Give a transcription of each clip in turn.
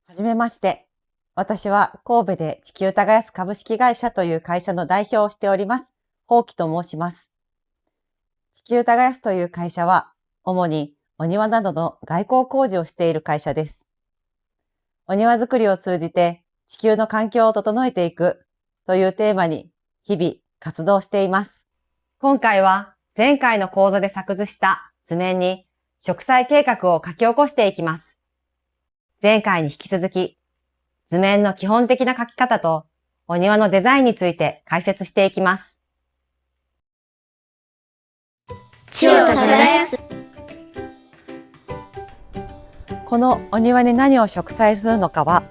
はじめまして。私は神戸で地球耕す株式会社という会社の代表をしております。ほうきと申します。地球耕すという会社は、主にお庭などの外交工事をしている会社です。お庭作りを通じて地球の環境を整えていくというテーマに日々活動しています。今回は前回の講座で作図した図面に植栽計画を書き起こしていきます。前回に引き続き、図面の基本的な書き方とお庭のデザインについて解説していきます。地を耕す。このお庭に何を植栽するのかは、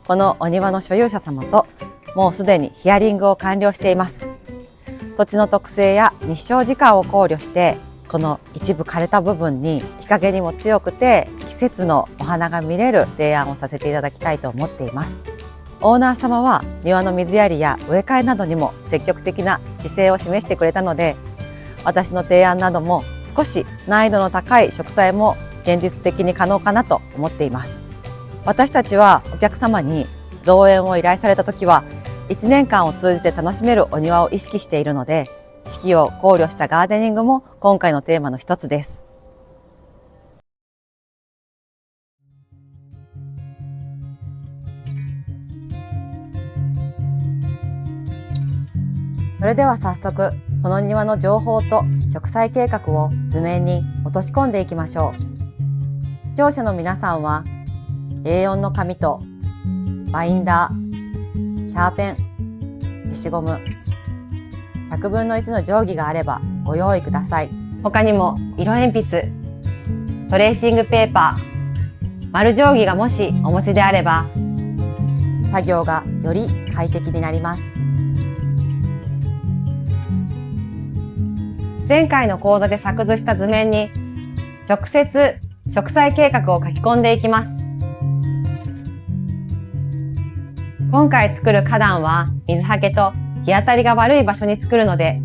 このお庭の所有者様ともうすでにヒアリングを完了しています。土地の特性や日照時間を考慮して、この一部枯れた部分に日陰にも強くて季節のお花が見れる提案をさせていただきたいと思っています。オーナー様は庭の水やりや植え替えなどにも積極的な姿勢を示してくれたので、私の提案なども少し難易度の高い植栽も現実的に可能かなと思っています。私たちはお客様に造園を依頼された時は1年間を通じて楽しめるお庭を意識しているので、四季を考慮したガーデニングも今回のテーマの一つです。それでは早速、この庭の情報と植栽計画を図面に落とし込んでいきましょう。視聴者の皆さんは A4 の紙とバインダー、シャーペン、消しゴム、100分の1の定規があればご用意ください。他にも色鉛筆、トレーシングペーパー、丸定規がもしお持ちであれば作業がより快適になります。前回の講座で作図した図面に直接植栽計画を書き込んでいきます。今回作る花壇は水はけと日当たりが悪い場所に作るので、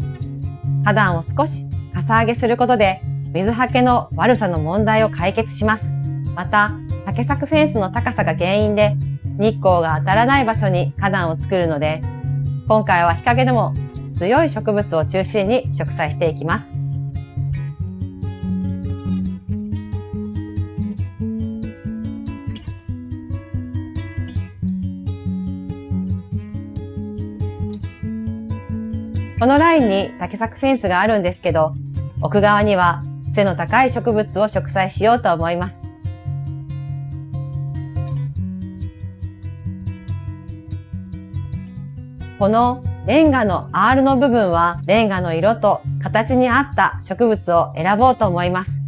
花壇を少しかさ上げすることで水はけの悪さの問題を解決します。また、竹柵フェンスの高さが原因で日光が当たらない場所に花壇を作るので、今回は日陰でも強い植物を中心に植栽していきます。このラインに竹柵フェンスがあるんですけど、奥側には背の高い植物を植栽しようと思います。このレンガの R の部分はレンガの色と形に合った植物を選ぼうと思います。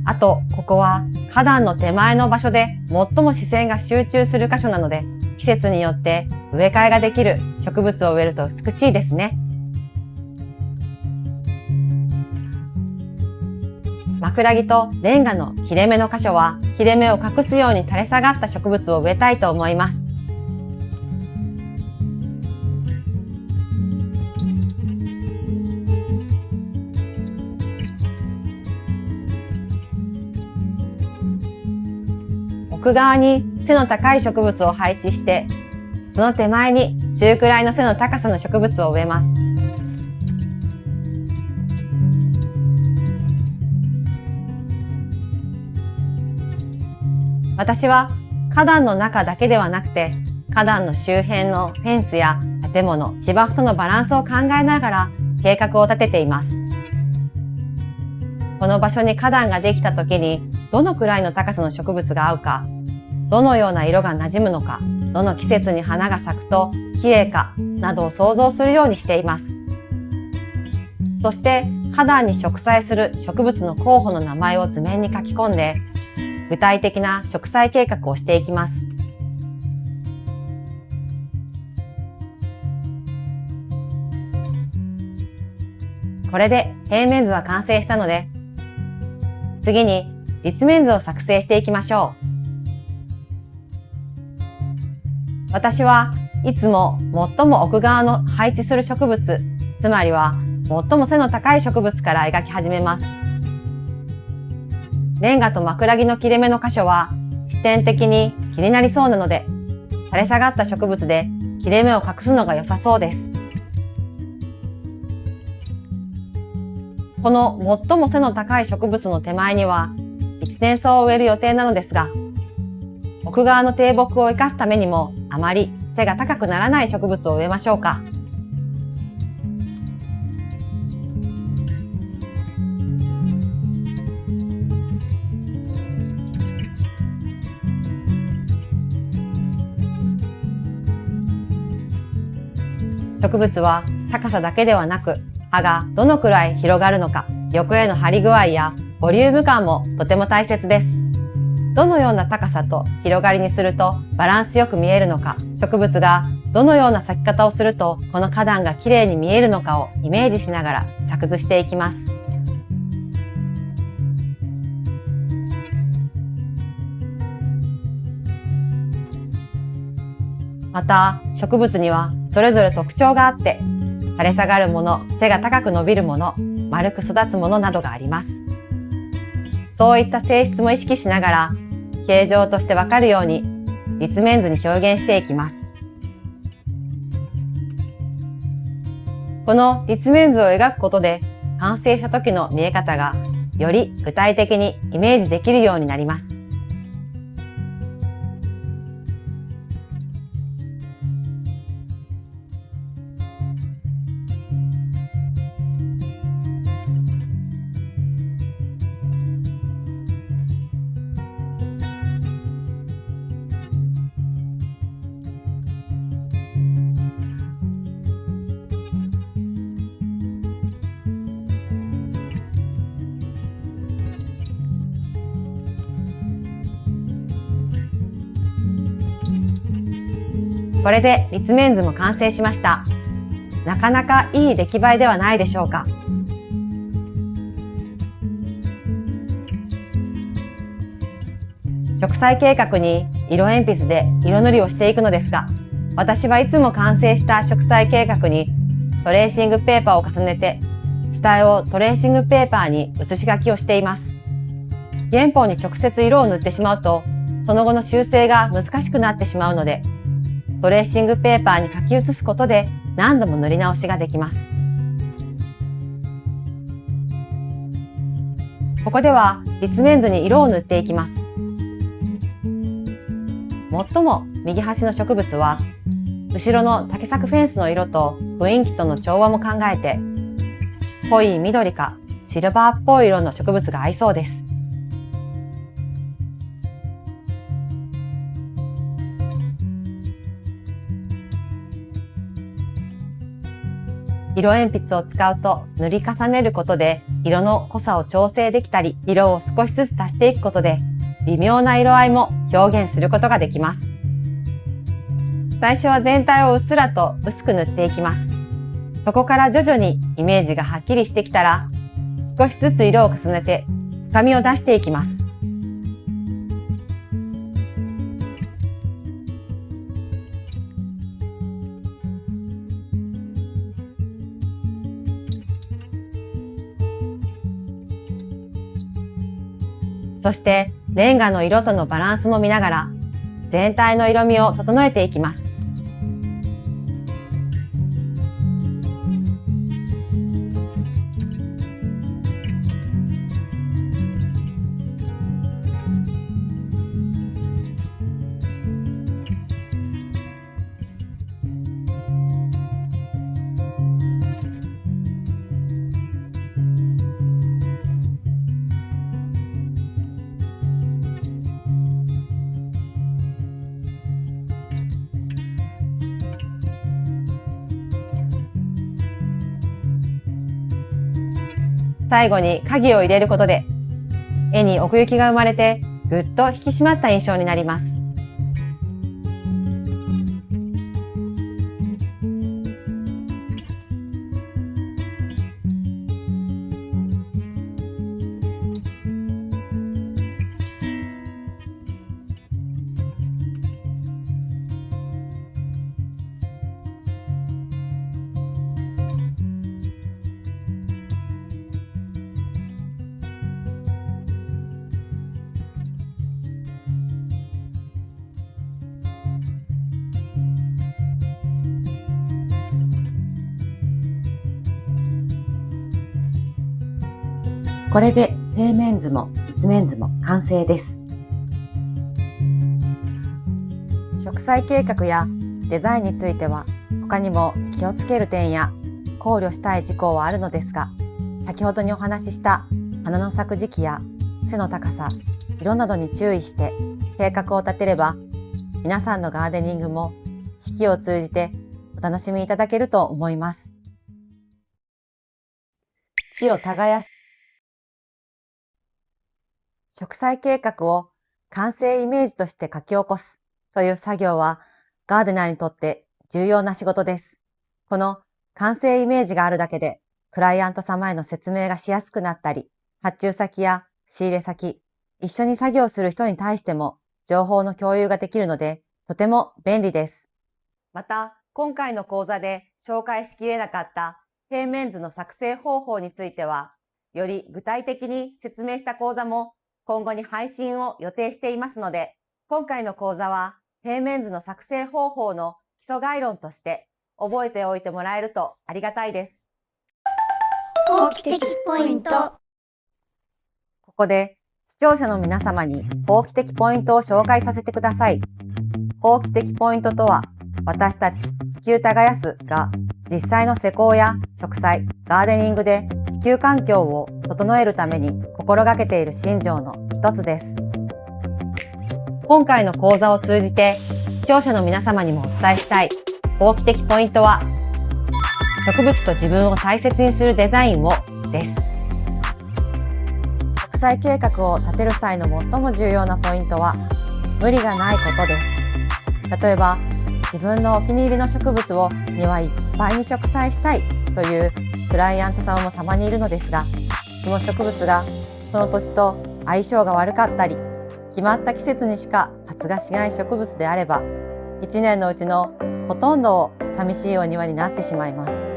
あと、ここは花壇の手前の場所で最も視線が集中する箇所なので、季節によって植え替えができる植物を植えると美しいですね。枕木とレンガの切れ目の箇所は切れ目を隠すように垂れ下がった植物を植えたいと思います。奥側に背の高い植物を配置して、その手前に中くらいの背の高さの植物を植えます。私は花壇の中だけではなくて、花壇の周辺のフェンスや建物、芝生とのバランスを考えながら計画を立てています。この場所に花壇ができた時に、どのくらいの高さの植物が合うか、どのような色が馴染むのか、どの季節に花が咲くと綺麗かなどを想像するようにしています。そして花壇に植栽する植物の候補の名前を図面に書き込んで、具体的な植栽計画をしていきます。これで平面図は完成したので、次に立面図を作成していきましょう。私はいつも最も奥側の配置する植物、つまりは最も背の高い植物から描き始めます。レンガと枕木の切れ目の箇所は視点的に気になりそうなので、垂れ下がった植物で切れ目を隠すのが良さそうです。この最も背の高い植物の手前には一年草を植える予定なのですが、奥側の低木を生かすためにもあまり背が高くならない植物を植えましょうか。植物は高さだけではなく、葉がどのくらい広がるのか、横への張り具合やボリューム感もとても大切です。どのような高さと広がりにするとバランスよく見えるのか、植物がどのような咲き方をするとこの花壇が綺麗に見えるのかをイメージしながら作図していきます。また、植物にはそれぞれ特徴があって、垂れ下がるもの、背が高く伸びるもの、丸く育つものなどがあります。そういった性質も意識しながら、形状としてわかるように立面図に表現していきます。この立面図を描くことで、完成した時の見え方がより具体的にイメージできるようになります。これで立面図も完成しました。なかなかいい出来栄えではないでしょうか。植栽計画に色鉛筆で色塗りをしていくのですが、私はいつも完成した植栽計画にトレーシングペーパーを重ねて、下絵をトレーシングペーパーに写し書きをしています。原本に直接色を塗ってしまうと、その後の修正が難しくなってしまうので、トレーシングペーパーに書き写すことで何度も塗り直しができます。ここでは立面図に色を塗っていきます。最も右端の植物は、後ろの竹柵フェンスの色と雰囲気との調和も考えて、濃い緑かシルバーっぽい色の植物が合いそうです。色鉛筆を使うと塗り重ねることで色の濃さを調整できたり、色を少しずつ足していくことで微妙な色合いも表現することができます。最初は全体をうっすらと薄く塗っていきます。そこから徐々にイメージがはっきりしてきたら、少しずつ色を重ねて深みを出していきます。そしてレンガの色とのバランスも見ながら全体の色味を整えていきます。最後に影を入れることで絵に奥行きが生まれてぐっと引き締まった印象になります。これで平面図も立面図も完成です。植栽計画やデザインについては他にも気をつける点や考慮したい事項はあるのですが、先ほどにお話しした花の咲く時期や背の高さ、色などに注意して計画を立てれば、皆さんのガーデニングも四季を通じてお楽しみいただけると思います。地を耕す。植栽計画を完成イメージとして書き起こすという作業はガーデナーにとって重要な仕事です。この完成イメージがあるだけでクライアント様への説明がしやすくなったり、発注先や仕入れ先、一緒に作業する人に対しても情報の共有ができるのでとても便利です。また、今回の講座で紹介しきれなかった平面図の作成方法については、より具体的に説明した講座も今後に配信を予定していますので、今回の講座は平面図の作成方法の基礎概論として覚えておいてもらえるとありがたいです。法規的ポイント。ここで視聴者の皆様に法規的ポイントを紹介させてください。法規的ポイントとは、私たち地球耕すが実際の施工や植栽、ガーデニングで地球環境を整えるために心がけている信条の一つです。今回の講座を通じて視聴者の皆様にもお伝えしたい法規的ポイントは、植物と自分を大切にするデザインをです。植栽計画を立てる際の最も重要なポイントは、無理がないことです。例えば、自分のお気に入りの植物を庭いっぱいに植栽したいというクライアント様もたまにいるのですが、その植物がその土地と相性が悪かったり、決まった季節にしか発芽しない植物であれば、1年のうちのほとんどを寂しいお庭になってしまいます。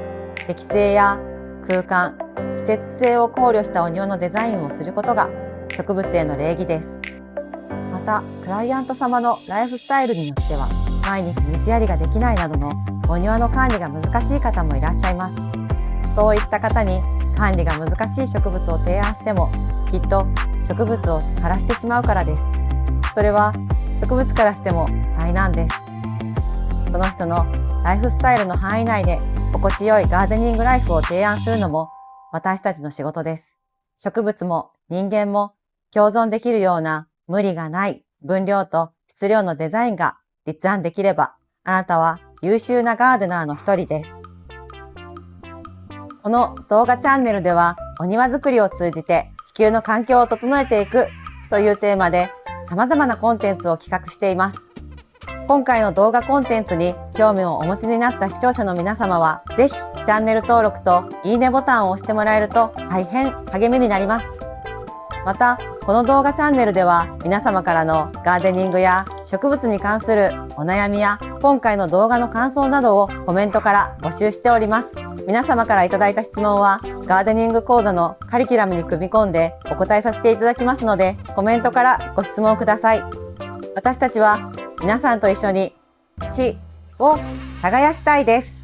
適性や空間、季節性を考慮したお庭のデザインをすることが植物への礼儀です。また、クライアント様のライフスタイルによっては、毎日水やりができないなどのお庭の管理が難しい方もいらっしゃいます。そういった方に管理が難しい植物を提案しても、きっと植物を枯らしてしまうからです。それは植物からしても災難です。その人のライフスタイルの範囲内で心地よいガーデニングライフを提案するのも私たちの仕事です。植物も人間も共存できるような無理がない分量と質量のデザインが立案できれば、あなたは優秀なガーデナーの一人です。この動画チャンネルでは、お庭作りを通じて地球の環境を整えていくというテーマで様々なコンテンツを企画しています。今回の動画コンテンツに興味をお持ちになった視聴者の皆様は、ぜひチャンネル登録といいねボタンを押してもらえると大変励みになります。また、この動画チャンネルでは皆様からのガーデニングや植物に関するお悩みや今回の動画の感想などをコメントから募集しております。皆様からいただいた質問はガーデニング講座のカリキュラムに組み込んでお答えさせていただきますので、コメントからご質問ください。私たちは皆さんと一緒に地を耕したいです。